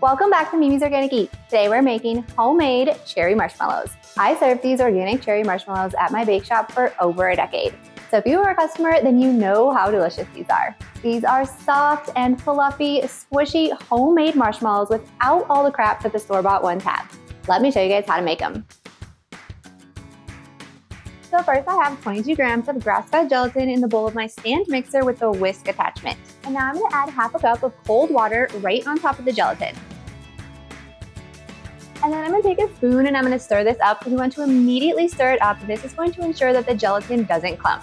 Welcome back to Mimi's Organic Eat. Today we're making homemade cherry marshmallows. I served these organic cherry marshmallows at my bake shop for over a decade. So if you are a customer, then you know how delicious these are. These are soft and fluffy, squishy, homemade marshmallows without all the crap that the store-bought ones have. Let me show you guys how to make them. So first I have 22 grams of grass-fed gelatin in the bowl of my stand mixer with the whisk attachment. And now I'm going to add half a cup of cold water right on top of the gelatin. And then I'm going to take a spoon and I'm going to stir this up. We want to immediately stir it up. This is going to ensure that the gelatin doesn't clump.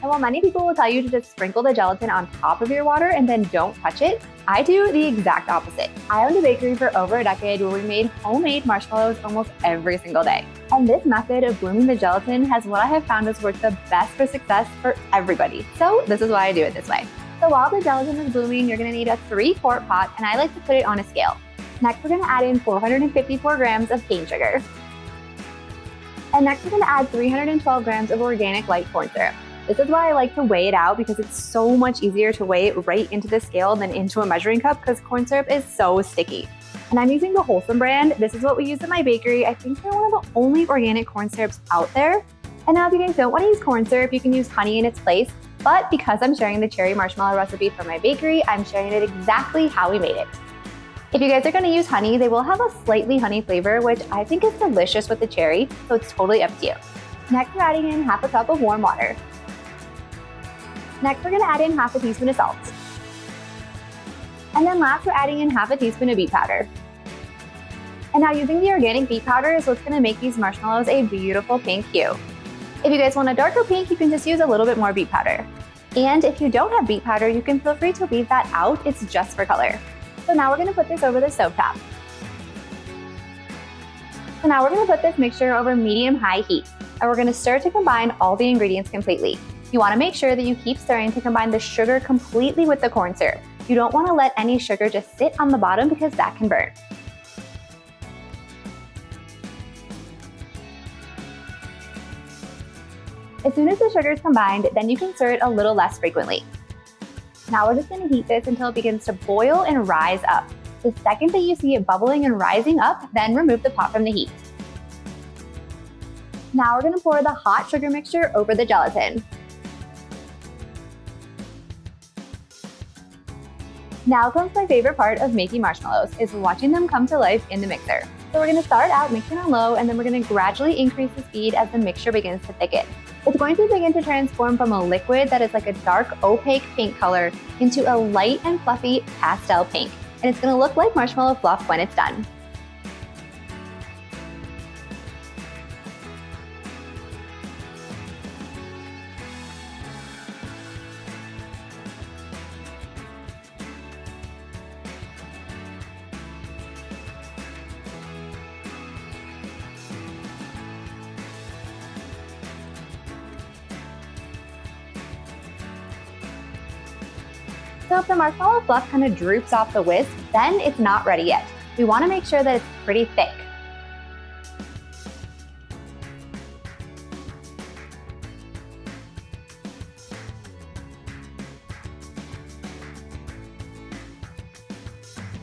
And while many people will tell you to just sprinkle the gelatin on top of your water and then don't touch it, I do the exact opposite. I owned a bakery for over a decade where we made homemade marshmallows almost every single day. And this method of blooming the gelatin has what I have found has worked the best for success for everybody. So this is why I do it this way. So while the gelatin is blooming, you're gonna need a 3-quart pot, and I like to put it on a scale. Next, we're gonna add in 454 grams of cane sugar. And next, we're gonna add 312 grams of organic light corn syrup. This is why I like to weigh it out, because it's so much easier to weigh it right into the scale than into a measuring cup, because corn syrup is so sticky. And I'm using the Wholesome brand. This is what we use at my bakery. I think they're one of the only organic corn syrups out there. And now if you guys don't want to use corn syrup, you can use honey in its place. But because I'm sharing the cherry marshmallow recipe from my bakery, I'm sharing it exactly how we made it. If you guys are going to use honey, they will have a slightly honey flavor, which I think is delicious with the cherry, so it's totally up to you. Next, we're adding in half a cup of warm water. Next, we're going to add in half a teaspoon of salt. And then last, we're adding in half a teaspoon of beet powder. And now using the organic beet powder is what's going to make these marshmallows a beautiful pink hue. If you guys want a darker pink, you can just use a little bit more beet powder. And if you don't have beet powder, you can feel free to leave that out. It's just for color. So now we're going to put this over the stovetop. So now we're going to put this mixture over medium-high heat. And we're going to stir to combine all the ingredients completely. You want to make sure that you keep stirring to combine the sugar completely with the corn syrup. You don't want to let any sugar just sit on the bottom because that can burn. As soon as the sugar is combined, then you can stir it a little less frequently. Now we're just going to heat this until it begins to boil and rise up. The second that you see it bubbling and rising up, then remove the pot from the heat. Now we're going to pour the hot sugar mixture over the gelatin. Now comes my favorite part of making marshmallows, is watching them come to life in the mixer. So we're going to start out mixing on low, and then we're going to gradually increase the speed as the mixture begins to thicken. It's going to begin to transform from a liquid that is like a dark, opaque pink color into a light and fluffy pastel pink. And it's going to look like marshmallow fluff when it's done. So if the marshmallow fluff kind of droops off the whisk, then it's not ready yet. We want to make sure that it's pretty thick.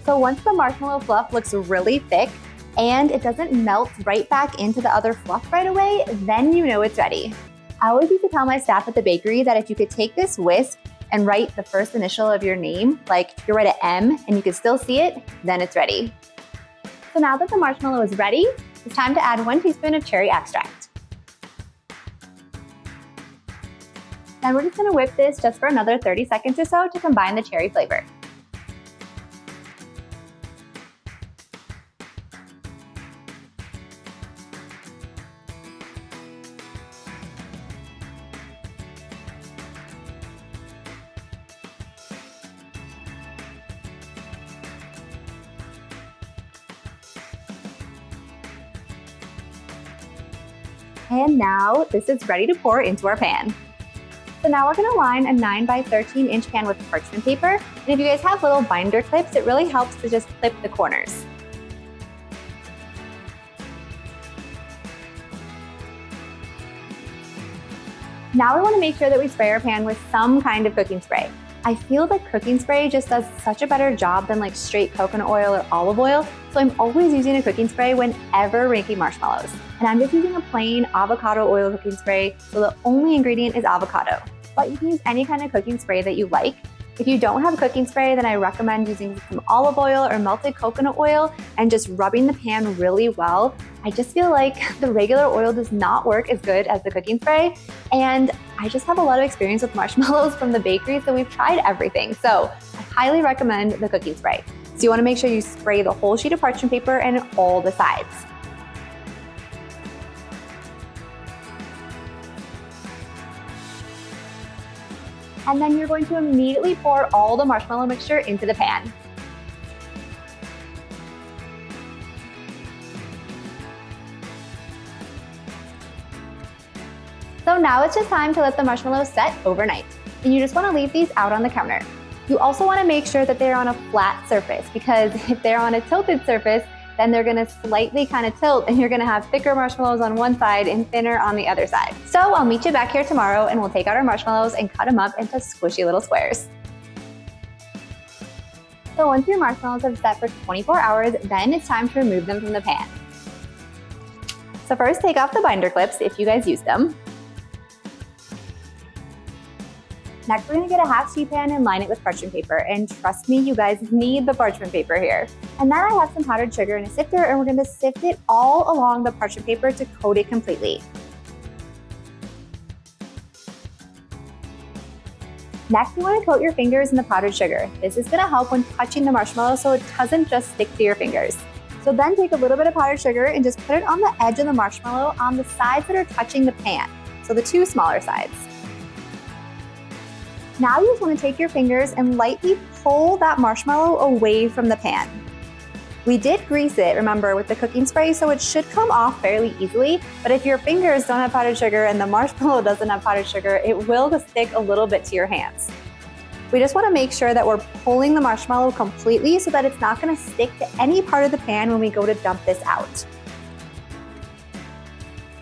So once the marshmallow fluff looks really thick and it doesn't melt right back into the other fluff right away, then you know it's ready. I always used to tell my staff at the bakery that if you could take this whisk and write the first initial of your name, like if you write an M and you can still see it, then it's ready. So now that the marshmallow is ready, it's time to add 1 teaspoon of cherry extract. Then we're just gonna whip this just for another 30 seconds or so to combine the cherry flavor. And now this is ready to pour into our pan. So now we're gonna line a 9 by 13 inch pan with parchment paper. And if you guys have little binder clips, it really helps to just clip the corners. Now we want to make sure that we spray our pan with some kind of cooking spray. I feel that cooking spray just does such a better job than like straight coconut oil or olive oil, so I'm always using a cooking spray whenever making marshmallows. And I'm just using a plain avocado oil cooking spray, so the only ingredient is avocado. But you can use any kind of cooking spray that you like. If you don't have a cooking spray, then I recommend using some olive oil or melted coconut oil and just rubbing the pan really well. I just feel like the regular oil does not work as good as the cooking spray. And I just have a lot of experience with marshmallows from the bakery, so we've tried everything. So I highly recommend the cooking spray. So you want to make sure you spray the whole sheet of parchment paper and all the sides. And then you're going to immediately pour all the marshmallow mixture into the pan. So now it's just time to let the marshmallows set overnight. And you just want to leave these out on the counter. You also want to make sure that they're on a flat surface, because if they're on a tilted surface, then they're gonna slightly kind of tilt and you're gonna have thicker marshmallows on one side and thinner on the other side. So I'll meet you back here tomorrow and we'll take out our marshmallows and cut them up into squishy little squares. So once your marshmallows have set for 24 hours, then it's time to remove them from the pan. So first take off the binder clips if you guys used them. Next, we're gonna get a half sheet pan and line it with parchment paper. And trust me, you guys need the parchment paper here. And then I have some powdered sugar in a sifter, and we're gonna sift it all along the parchment paper to coat it completely. Next, you wanna coat your fingers in the powdered sugar. This is gonna help when touching the marshmallow so it doesn't just stick to your fingers. So then take a little bit of powdered sugar and just put it on the edge of the marshmallow on the sides that are touching the pan. So the two smaller sides. Now you just want to take your fingers and lightly pull that marshmallow away from the pan. We did grease it, remember, with the cooking spray, so it should come off fairly easily, but if your fingers don't have powdered sugar and the marshmallow doesn't have powdered sugar, it will stick a little bit to your hands. We just want to make sure that we're pulling the marshmallow completely so that it's not going to stick to any part of the pan when we go to dump this out.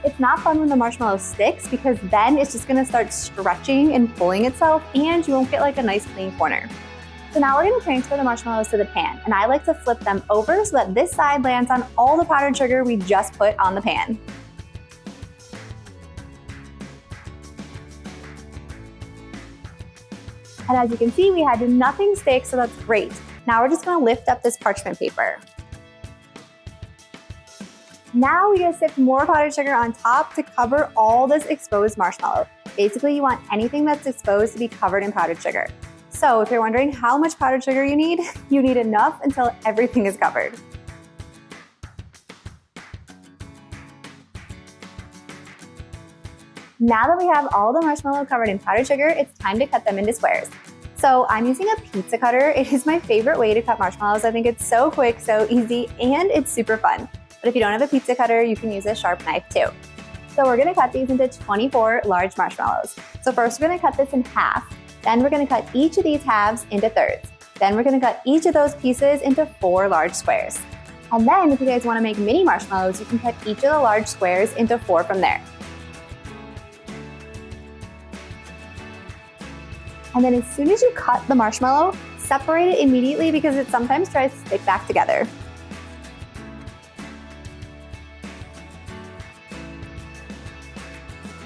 It's not fun when the marshmallow sticks, because then it's just gonna start stretching and pulling itself and you won't get like a nice clean corner. So now we're gonna transfer the marshmallows to the pan, and I like to flip them over so that this side lands on all the powdered sugar we just put on the pan. And as you can see, we had nothing stick, so that's great. Now we're just gonna lift up this parchment paper. Now we just sift more powdered sugar on top to cover all this exposed marshmallow. Basically, you want anything that's exposed to be covered in powdered sugar. So if you're wondering how much powdered sugar you need enough until everything is covered. Now that we have all the marshmallow covered in powdered sugar, it's time to cut them into squares. So I'm using a pizza cutter. It is my favorite way to cut marshmallows. I think it's so quick, so easy, and it's super fun. But if you don't have a pizza cutter, you can use a sharp knife too. So we're gonna cut these into 24 large marshmallows. So first we're gonna cut this in half, then we're gonna cut each of these halves into thirds. Then we're gonna cut each of those pieces into 4 large squares. And then if you guys wanna make mini marshmallows, you can cut each of the large squares into 4 from there. And then as soon as you cut the marshmallow, separate it immediately because it sometimes tries to stick back together.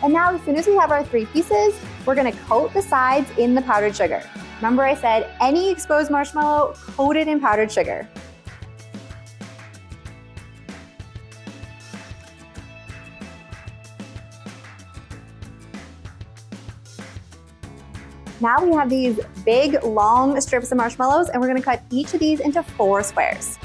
And now as soon as we have our 3 pieces, we're gonna coat the sides in the powdered sugar. Remember I said any exposed marshmallow coated in powdered sugar. Now we have these big, long strips of marshmallows, and we're gonna cut each of these into 4 squares.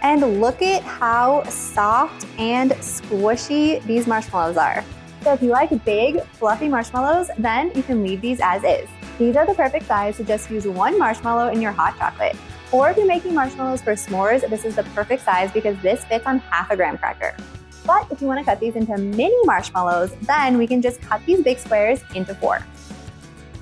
And look at how soft and squishy these marshmallows are. So if you like big, fluffy marshmallows, then you can leave these as is. These are the perfect size to just use 1 marshmallow in your hot chocolate. Or if you're making marshmallows for s'mores, this is the perfect size because this fits on half a graham cracker. But if you want to cut these into mini marshmallows, then we can just cut these big squares into 4.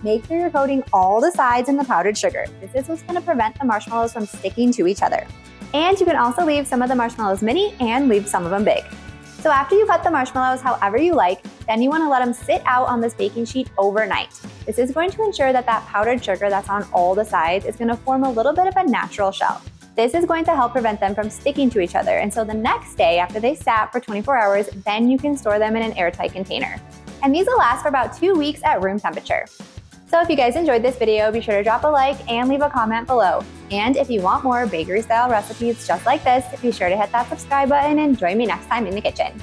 Make sure you're coating all the sides in the powdered sugar. This is what's going to prevent the marshmallows from sticking to each other. And you can also leave some of the marshmallows mini and leave some of them big. So after you cut the marshmallows however you like, then you want to let them sit out on this baking sheet overnight. This is going to ensure that that powdered sugar that's on all the sides is going to form a little bit of a natural shell. This is going to help prevent them from sticking to each other. And so the next day, after they sat for 24 hours, then you can store them in an airtight container. And these will last for about 2 weeks at room temperature. So if you guys enjoyed this video, be sure to drop a like and leave a comment below. And if you want more bakery-style recipes just like this, be sure to hit that subscribe button and join me next time in the kitchen.